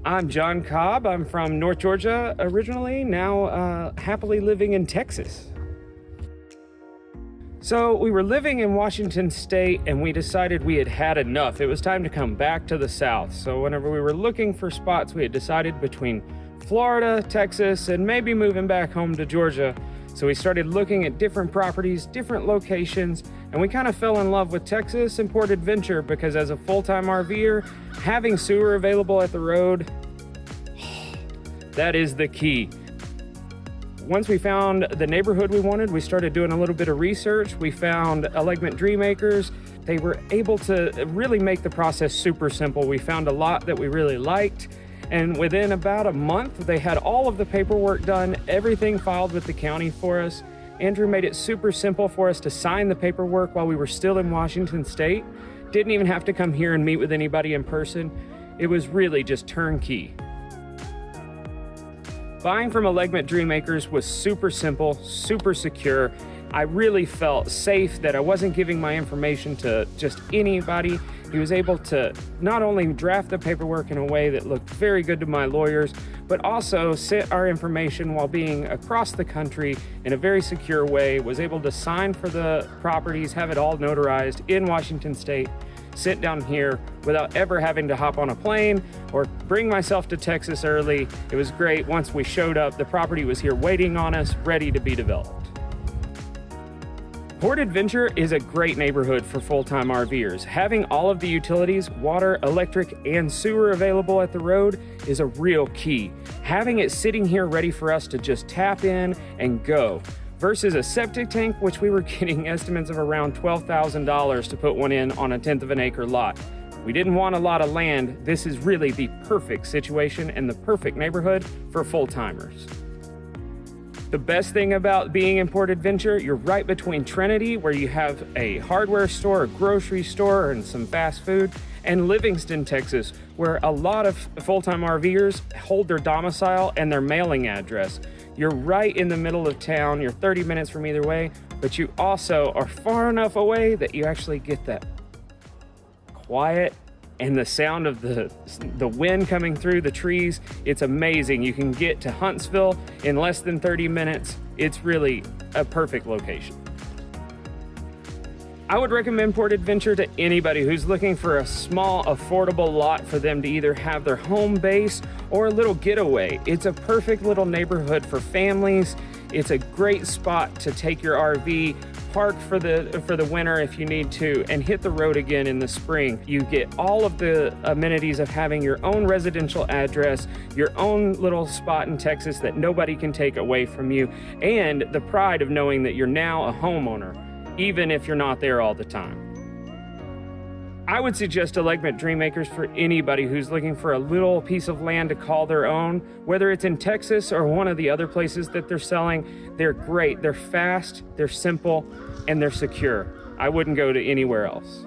I'm John Cobb. I'm from North Georgia originally, now happily living in Texas. So we were living in Washington State and we decided we had had enough. It was time to come back to the South. So whenever we were looking for spots, we had decided between Florida, Texas, and maybe moving back home to Georgia. So we started looking at different properties, different locations, and we kind of fell in love with Texas and Port Adventure because as a full-time RVer, having sewer available at the road, that is the key. Once we found the neighborhood we wanted, we started doing a little bit of research. We found Elegment Dreammakers. They were able to really make the process super simple. We found a lot that we really liked. And within about a month, they had all of the paperwork done, everything filed with the county for us. Andrew made it super simple for us to sign the paperwork while we were still in Washington State. Didn't even have to come here and meet with anybody in person. It was really just turnkey. Buying from Elegment Dreammakers was super simple, super secure. I really felt safe that I wasn't giving my information to just anybody. He was able to not only draft the paperwork in a way that looked very good to my lawyers, but also sit our information while being across the country in a very secure way, was able to sign for the properties, have it all notarized in Washington State, sit down here without ever having to hop on a plane or bring myself to Texas early. It was great. Once we showed up, the property was here waiting on us, ready to be developed. Port Adventure is a great neighborhood for full-time RVers. Having all of the utilities, water, electric, and sewer available at the road is a real key. Having it sitting here ready for us to just tap in and go, versus a septic tank, which we were getting estimates of around $12,000 to put one in on a 1/10 of an acre lot. We didn't want a lot of land. This is really the perfect situation and the perfect neighborhood for full-timers. The best thing about being in Port Adventure, you're right between Trinity, where you have a hardware store, a grocery store, and some fast food, and Livingston, Texas, where a lot of full-time RVers hold their domicile and their mailing address. You're right in the middle of town. You're 30 minutes from either way, but you also are far enough away that you actually get that quiet and the sound of the wind coming through the trees. It's amazing. You can get to Huntsville in less than 30 minutes. It's really a perfect location. I would recommend Port Adventure to anybody who's looking for a small, affordable lot for them to either have their home base or a little getaway. It's a perfect little neighborhood for families. It's a great spot to take your RV, park for the winter if you need to, and hit the road again in the spring. You get all of the amenities of having your own residential address, your own little spot in Texas that nobody can take away from you, and the pride of knowing that you're now a homeowner, even if you're not there all the time. I would suggest Elegment Dreammakers for anybody who's looking for a little piece of land to call their own, whether it's in Texas or one of the other places that they're selling. They're great, they're fast, they're simple, and they're secure. I wouldn't go to anywhere else.